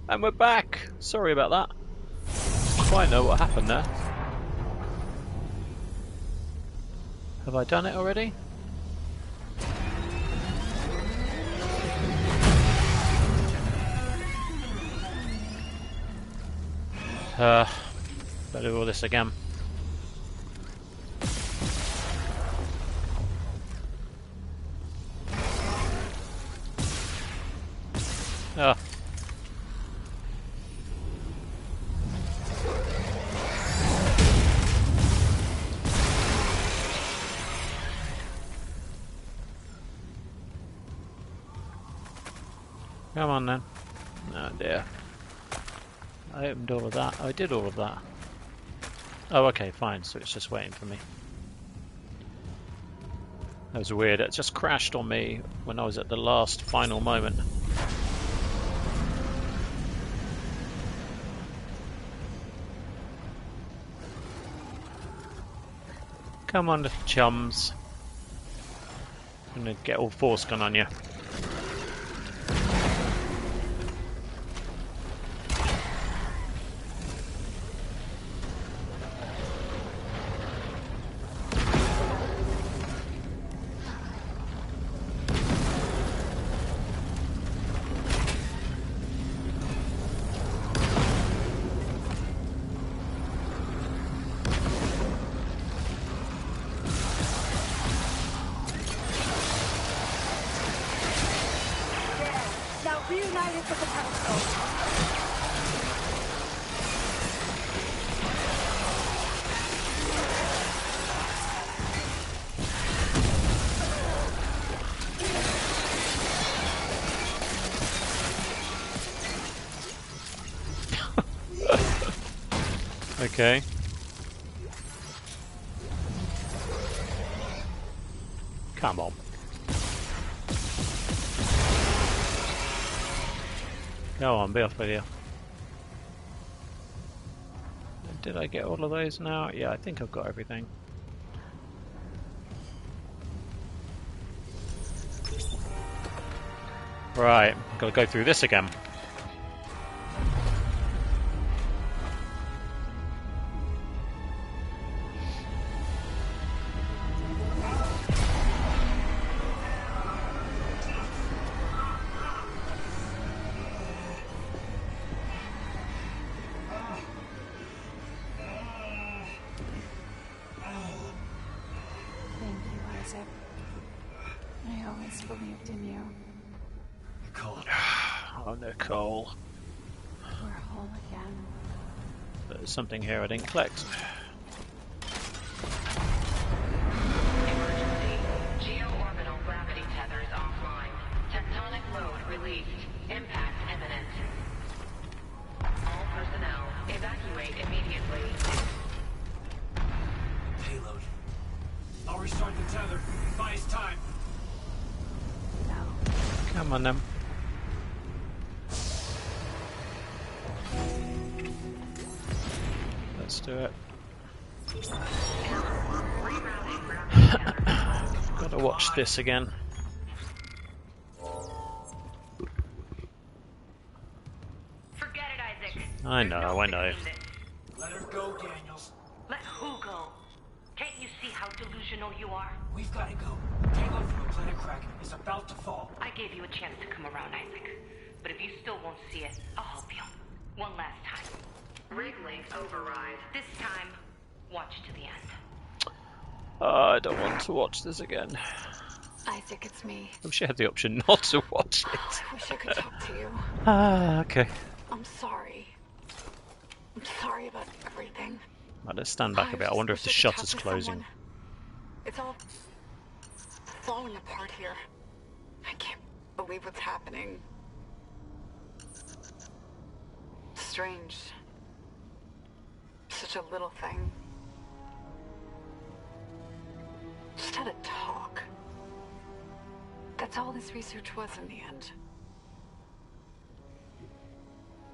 And we're back! Sorry about that. Didn't quite know what happened there. Have I done it already? Better do all this again. Oh. Come on then. Oh dear. I opened all of that. I did all of that. Oh, okay, fine. So it's just waiting for me. That was weird. It just crashed on me when I was at the last final moment. Come on, little chums. I'm gonna get all force gun on you. Reunited with the telescope. Okay. Come on. Go on, be off with you. Did I get all of those now? Yeah, I think I've got everything. Right, gotta go through this again. I always believed in you. Nicole. Oh, Nicole. We're whole again. There's something here I didn't collect. Emergency. Geo-orbital gravity tethers offline. Tectonic load released. Impact imminent. All personnel, evacuate immediately. Payload. I'll restart the tether. Buy us time. No. Come on then. Let's do it. Gotta watch this again. Forget it, Isaac. I know, I know. Let her go, Daniels. Let who go? Can't you see how delusional you are? We've got to go. Payload from the planet crack is about to fall. I gave you a chance to come around, Isaac. But if you still won't see it, I'll help you. One last time. Rig link override. This time, watch to the end. I don't want to watch this again. Isaac, it's me. I wish I had the option not to watch it. I wish I could talk to you. Ah, okay. I'm sorry. I'm sorry about everything. Right, let's stand back a bit. I wonder if the shutter's closing. It's all falling apart here. I can't believe what's happening. Strange. Such a little thing. Just had a talk. That's all this research was in the end.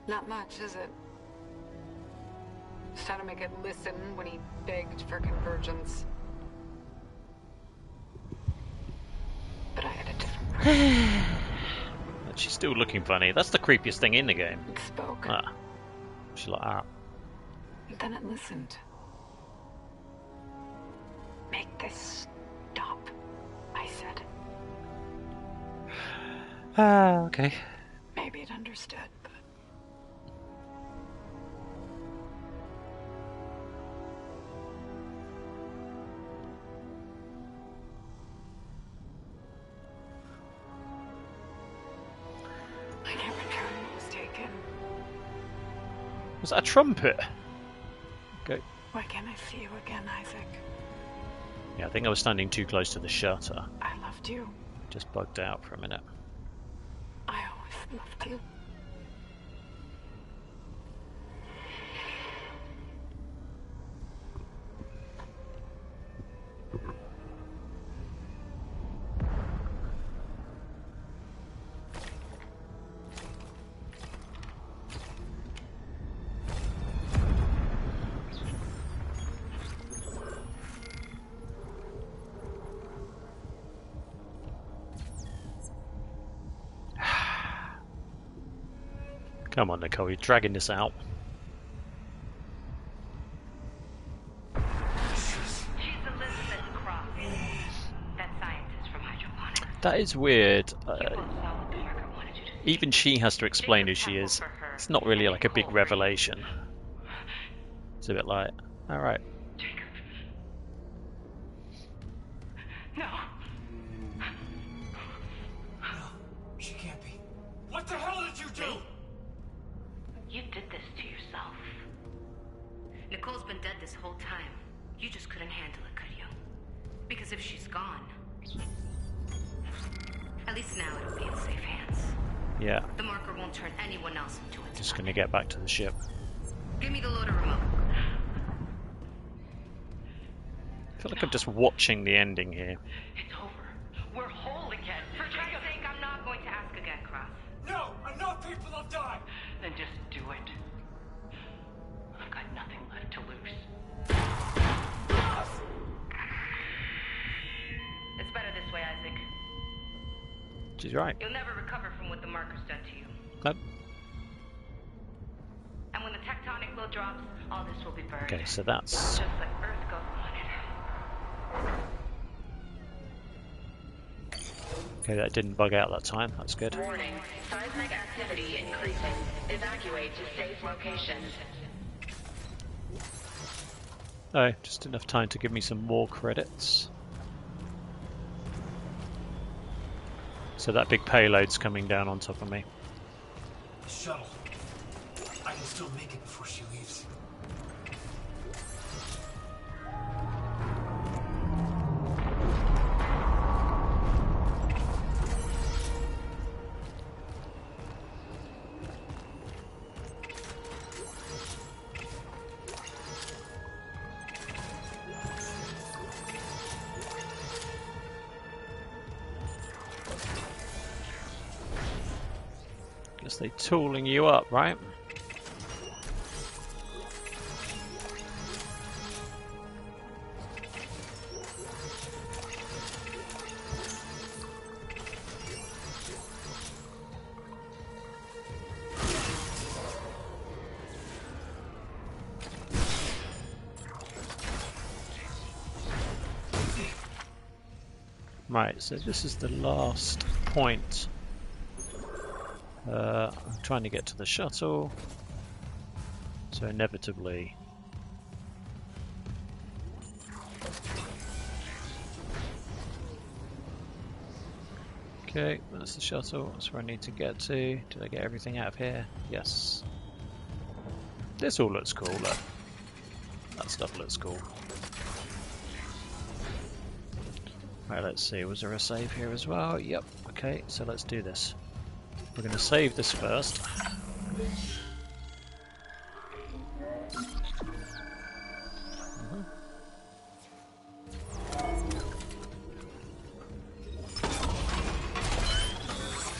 Not much, is it? Just had to make it listen when he begged for convergence. But I had a different plan. But she's Still looking funny. That's the creepiest thing in the game. It spoke. Ah. She's like that. Then it listened. Make this stop, I said. Okay. Maybe it understood, but... I can't return what was taken. Was that a trumpet? Okay. Why can't I see you again, Isaac? Yeah, I think I was standing too close to the shutter. I loved you. Just bugged out for a minute. I always loved you. Come on, Nicole, you're dragging this out. She's Elizabeth Croft, that scientist from hydroponics. That is weird. You both saw what the marker wanted you to see. Even she has to explain who she is. It's not really like a big revelation. It's a bit like, alright. Jacob. No. No, she can't be. What the hell did you do? You did this to yourself. Nicole's been dead this whole time. You just couldn't handle it, could you? Because if she's gone, at least now it'll be in safe hands. Yeah, The marker won't turn anyone else into it. just gonna get back to the ship. Give me the loader remote. I feel like I'm just watching the ending here. It's over. We're whole again. For Christ's sake, I'm not going to ask again, Cross. No, enough people have died. Then just do it. I've got nothing left to lose. It's better this way, Isaac. She's right. You'll never recover from what the marker's done to you. Nope. And when the tectonic load drops, all this will be burned. Okay, so that's... Just like Earth goes on it. Okay, that didn't bug out that time. That's good. Warning. Seismic activity increasing. Evacuate to safe locations. Oh, just enough time to give me some more credits. So that big payload's coming down on top of me. The shuttle. I can still make it before she leaves. Guess they're tooling you up, right? Right, so this is the last point. I'm trying to get to the shuttle, so inevitably okay, that's the shuttle, that's where I need to get to. Did I get everything out of here? Yes. This all looks cool, look. That stuff looks cool. Right, let's see, was there a save here as well? Yep, okay, so let's do this. We're going to save this first.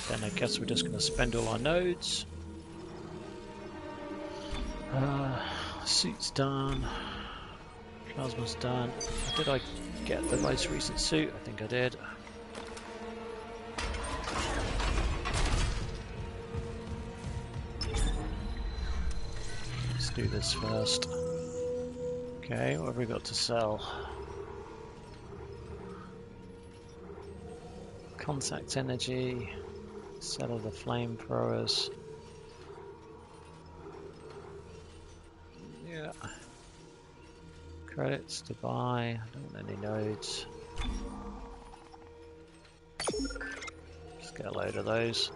Then I guess we're just going to spend all our nodes. Suit's done. Plasma's done. Did I get the most recent suit? I think I did. do this first. Okay, what have we got to sell? Contact energy, sell of the flamethrowers. Yeah. Credits to buy, I don't want any nodes. Just get a load of those.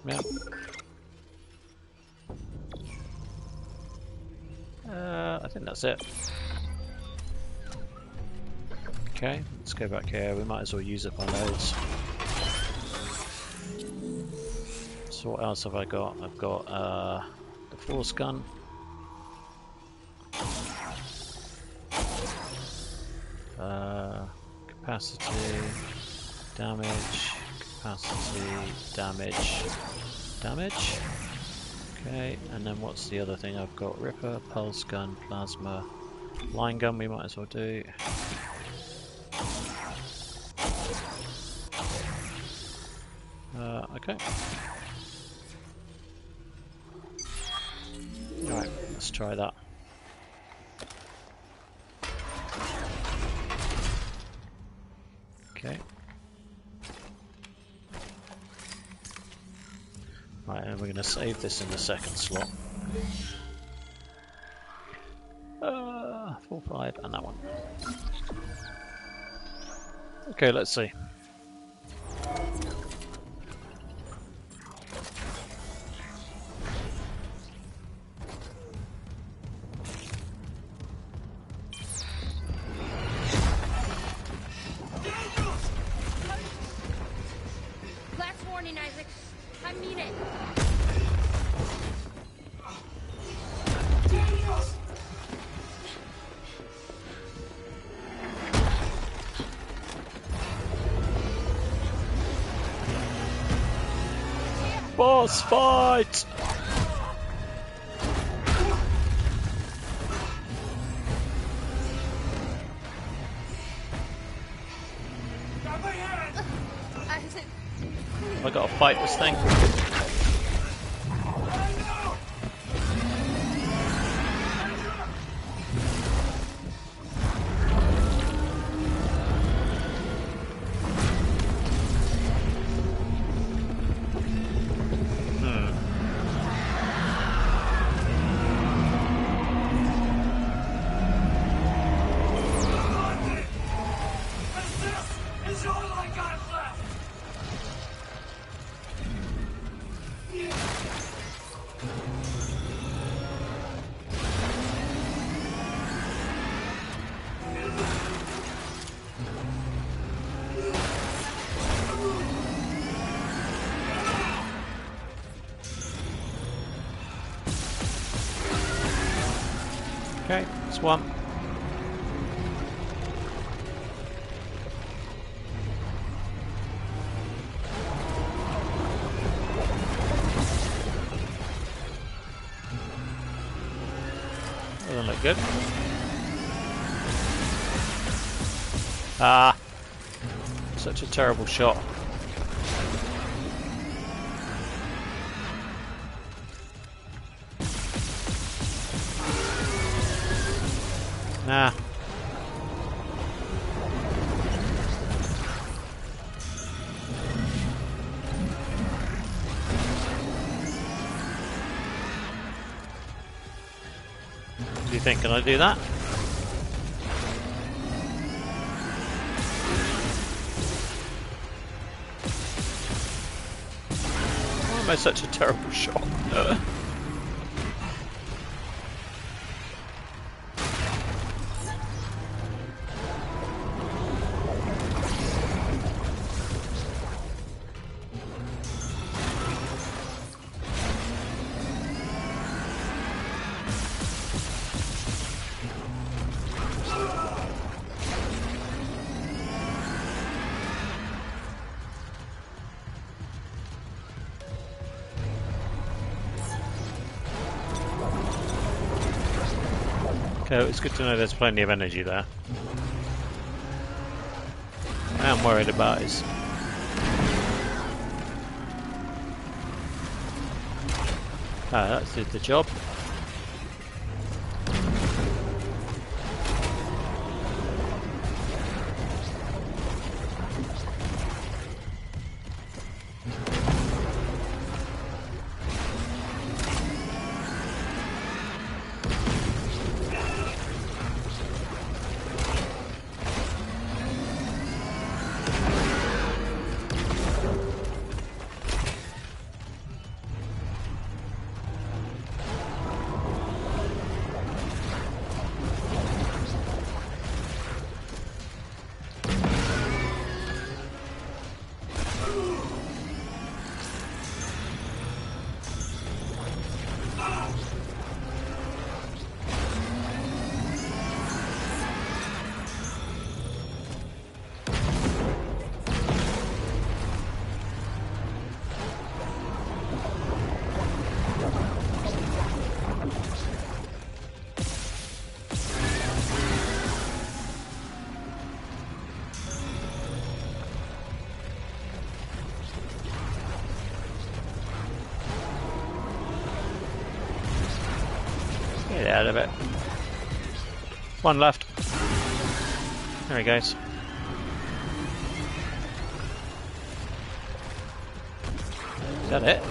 Yep. I think that's it. Okay, let's go back here. We might as well use up our nodes. So what else have I got? I've got the force gun. Capacity, damage, capacity, damage. Okay, and then what's the other thing I've got? Ripper, pulse gun, plasma, line gun we might as well do. Okay. Alright, let's try that. Okay. Right, and we're going to save this in the second slot. 4, 5, and that one. Okay, let's see. Last warning, Isaac. I mean it. Boss fight! Isaac. I gotta fight this thing. It's all I got left! Okay, it's one. Doesn't look good. Ah, such a terrible shot. Nah. What do you think? Can I do that? Why am I such a terrible shot? Okay, it's good to know there's plenty of energy there. What I am worried about is Ah, that did the job. Get out of it. One left. There he goes. Is that it?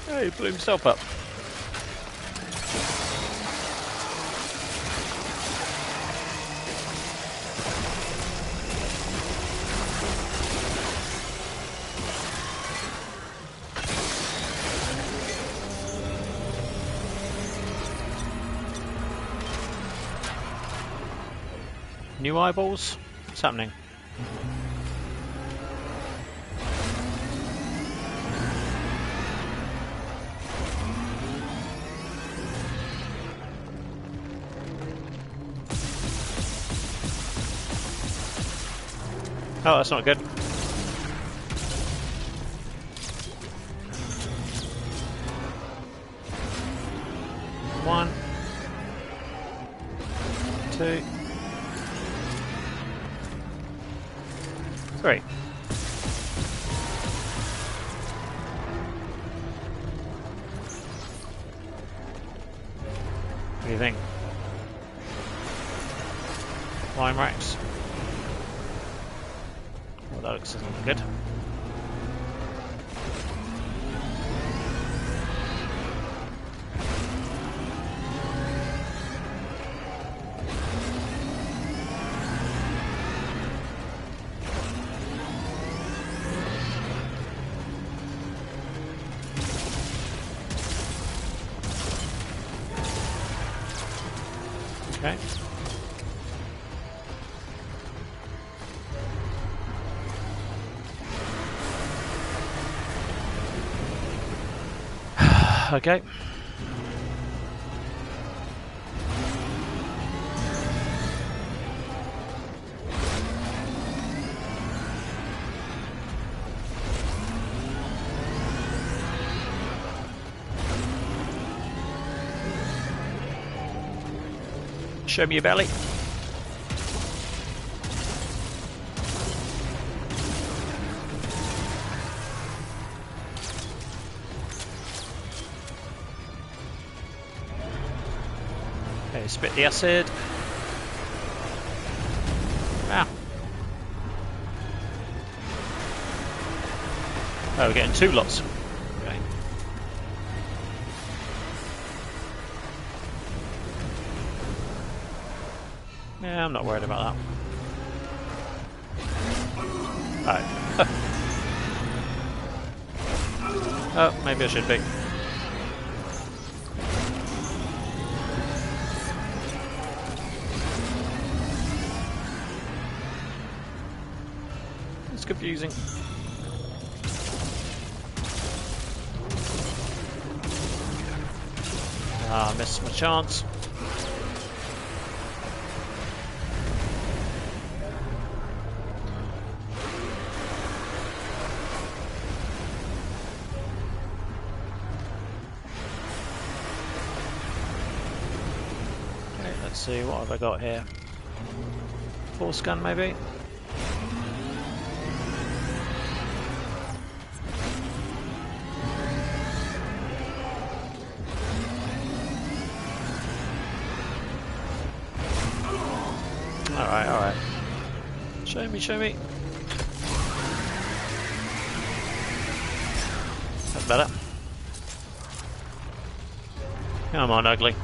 Oh, he blew himself up. New eyeballs? What's happening? Oh, that's not good. One, two, three. What do you think? Lime racks. Well, that looks good. Okay. Okay. Show me your belly. Okay, spit the acid. Ah. Oh, we're getting two lots. Okay. Yeah, I'm not worried about that. Alright. Oh, maybe I should be. confusing. Ah, missed my chance. Okay, let's see, what have I got here? Force gun, maybe? Alright, alright. Show me, show me. That's better. Come on, ugly.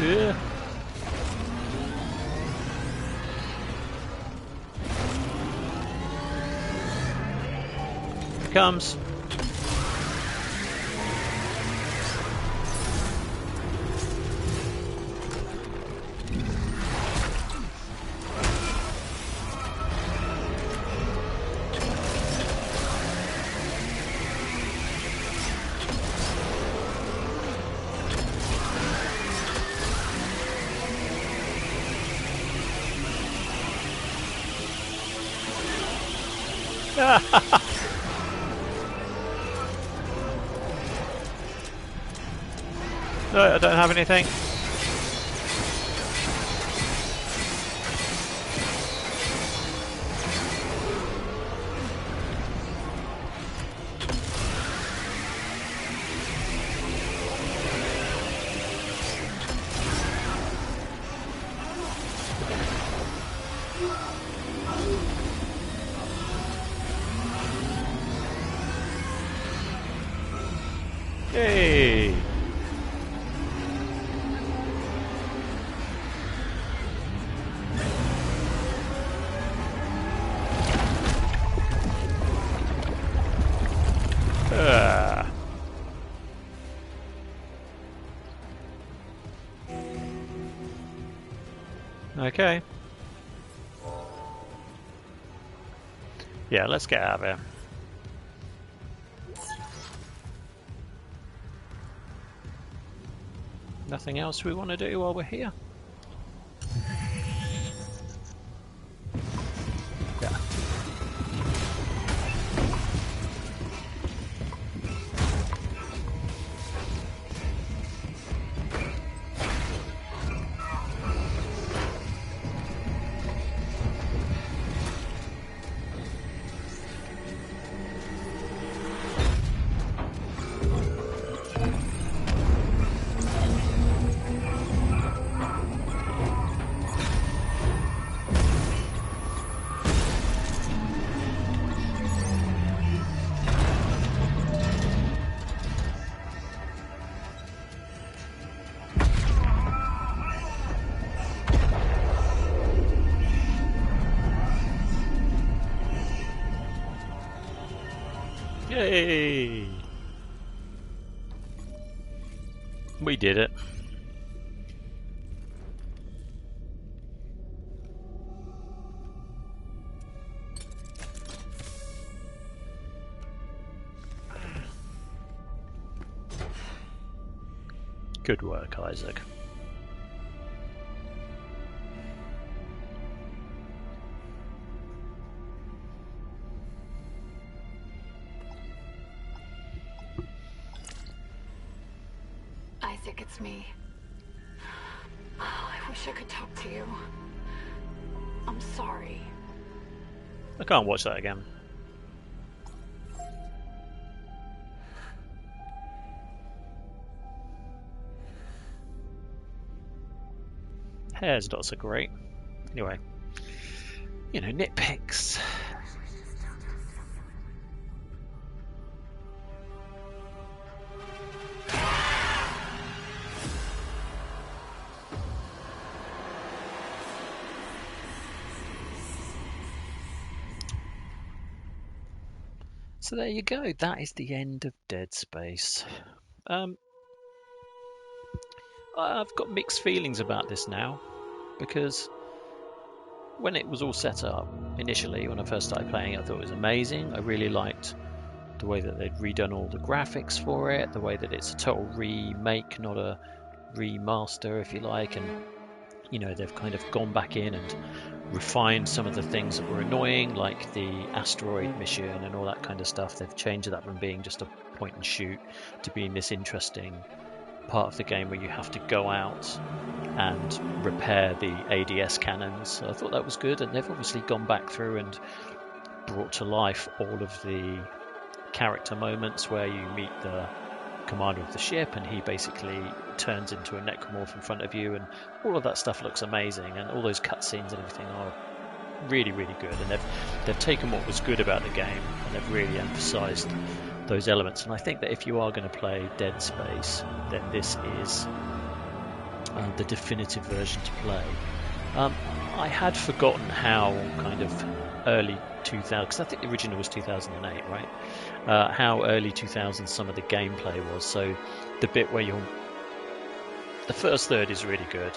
Yeah. Here it comes. No, I don't have anything. Yay! Okay. Yeah, let's get out of here. Nothing else we want to do while we're here? Yeah. Yay! We did it. Good work, Isaac. Isaac, it's me. Oh, I wish I could talk to you. I'm sorry. I can't watch that again. Hair's not so great. Anyway, you know, nitpicks. So there you go. That is the end of Dead Space. I've got mixed feelings about this now, because when it was all set up initially, when I first started playing it, I thought it was amazing. I really liked the way that they'd redone all the graphics for it, the way that it's a total remake, not a remaster, if you like, and they've kind of gone back in and refined some of the things that were annoying, like the asteroid mission and all that kind of stuff. They've changed that from being just a point and shoot to being this interesting part of the game where you have to go out and repair the ADS cannons. So I thought that was good, and they've obviously gone back through and brought to life all of the character moments where you meet the commander of the ship and he basically turns into a necromorph in front of you, and all of that stuff looks amazing, and all those cutscenes and everything are really, really good, and they've taken what was good about the game and they've really emphasized those elements. And I think that if you are going to play Dead Space, then this is the definitive version to play. I had forgotten how kind of early 2000, because I think the original was 2008, right? How early 2000 some of the gameplay was. So the bit where the first third is really good.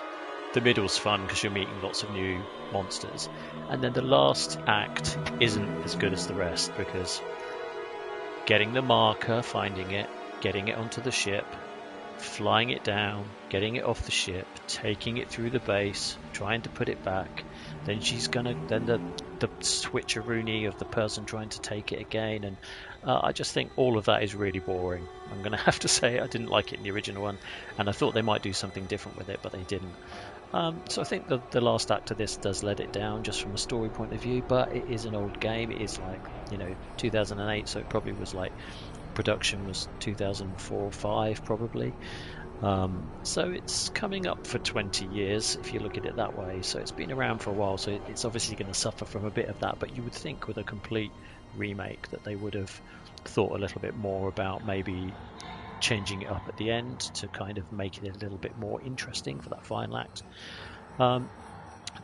The middle's fun because you're meeting lots of new monsters, and then the last act isn't as good as the rest, because getting the marker, finding it, getting it onto the ship, flying it down, getting it off the ship, taking it through the base, trying to put it back, then the switcheroony of the person trying to take it again, and I just think all of that is really boring. I'm going to have to say I didn't like it in the original one, and I thought they might do something different with it, but they didn't. So I think the last act of this does let it down just from a story point of view, but it is an old game. It is like 2008, so it probably was like production was 2004 or 5 probably. So it's coming up for 20 years if you look at it that way. So it's been around for a while, so it's obviously going to suffer from a bit of that, but you would think with a complete remake that they would have thought a little bit more about maybe changing it up at the end to kind of make it a little bit more interesting for that final act.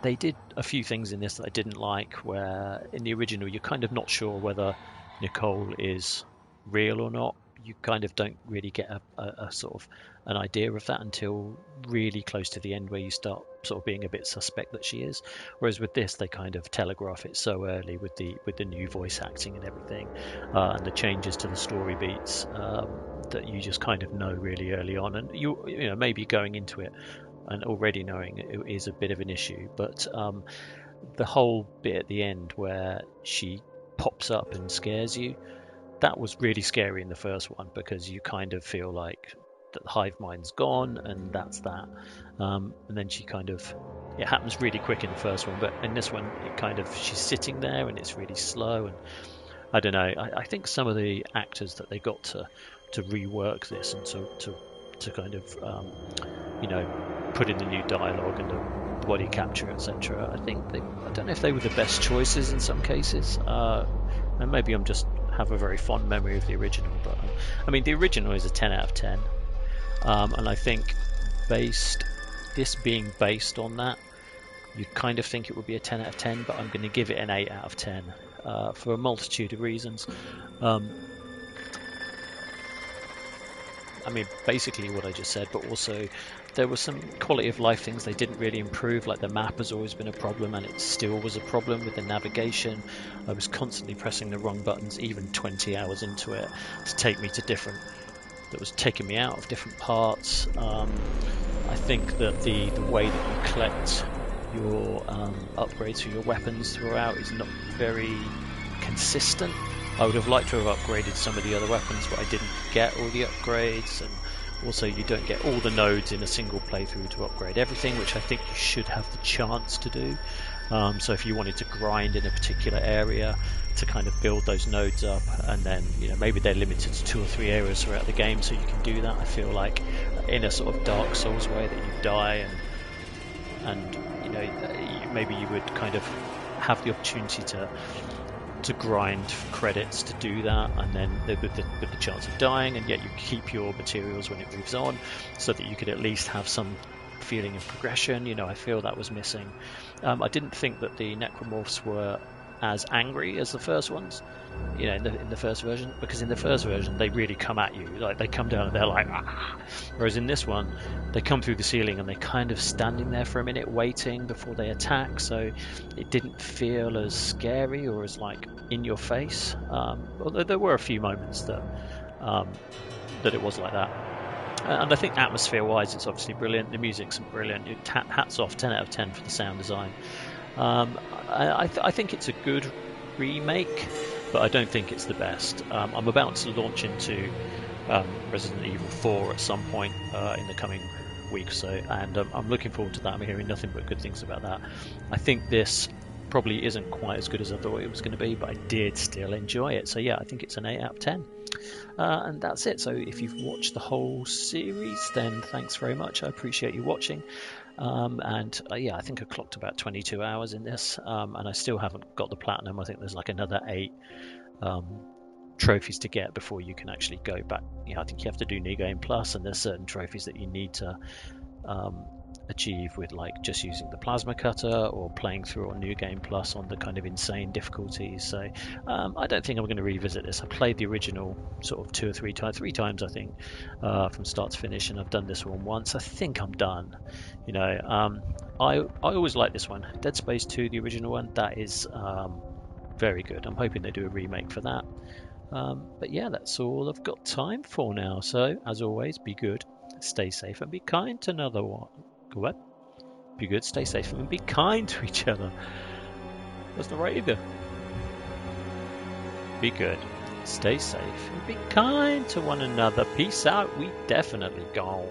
They did a few things in this that I didn't like, where in the original you're kind of not sure whether Nicole is real or not. You kind of don't really get a sort of an idea of that until really close to the end, where you start sort of being a bit suspect that she is. Whereas with this, they kind of telegraph it so early with the new voice acting and everything, and the changes to the story beats, that you just kind of know really early on. And you know maybe going into it and already knowing it is a bit of an issue, but the whole bit at the end where she pops up and scares you, that was really scary in the first one, because you kind of feel like that the hive mind's gone and that's that. And then she kind of, it happens really quick in the first one, but in this one it kind of, she's sitting there and it's really slow, and I don't know, I think some of the actors that they got to rework this and to kind of put in the new dialogue and the body capture, etc. I don't know if they were the best choices in some cases, and maybe I'm just have a very fond memory of the original, but I mean the original is a 10 out of 10, and I think this being based on that, you'd kind of think it would be a 10 out of 10, but I'm going to give it an 8 out of 10 for a multitude of reasons. I mean, basically what I just said, but also there were some quality of life things they didn't really improve, like the map has always been a problem, and it still was a problem with the navigation. I was constantly pressing the wrong buttons, even 20 hours into it, to take me to that was taking me out of different parts. I think that the way that you collect your upgrades for your weapons throughout is not very consistent. I would have liked to have upgraded some of the other weapons, but I didn't get all the upgrades, and also you don't get all the nodes in a single playthrough to upgrade everything, which I think you should have the chance to do. So if you wanted to grind in a particular area to kind of build those nodes up, and then maybe they're limited to 2 or 3 areas throughout the game, so you can do that. I feel like in a sort of Dark Souls way that you die and maybe you would kind of have the opportunity to grind credits to do that, and then with the chance of dying, and yet you keep your materials when it moves on, so that you could at least have some feeling of progression. I feel that was missing. I didn't think that the Necromorphs were as angry as the first ones, you know, in the first version, because in the first version they really come at you, like they come down and they're like, ah. Whereas in this one they come through the ceiling and they're kind of standing there for a minute waiting before they attack, so it didn't feel as scary or as like in your face, although there were a few moments that it was like that. And I think atmosphere-wise, it's obviously brilliant. The music's brilliant. Hats off, 10 out of 10 for the sound design. I think it's a good remake, but I don't think it's the best. I'm about to launch into Resident Evil 4 at some point in the coming week or so, and I'm looking forward to that. I'm hearing nothing but good things about that. I think this probably isn't quite as good as I thought it was going to be, but I did still enjoy it. So yeah, I think it's an 8 out of 10. And that's it. So if you've watched the whole series, then thanks very much. I appreciate you watching. Yeah, I think I clocked about 22 hours in this, and I still haven't got the platinum. I think there's like another 8 trophies to get before you can actually go back. You know, I think you have to do New Game Plus, and there's certain trophies that you need to achieve with like just using the plasma cutter or playing through on New Game Plus on the kind of insane difficulties. So I don't think I'm going to revisit this. I played the original sort of 2 or 3 times, 3 times I think, from start to finish, and I've done this one once. I think I'm done. You know, I always like this one, Dead Space 2, the original one. That is very good. I'm hoping they do a remake for that. But yeah, that's all I've got time for now. So as always, be good, stay safe, and be kind to another one. What? Be good, stay safe, and be kind to each other. That's not right either. Be good, stay safe, and be kind to one another. Peace out. We definitely gone.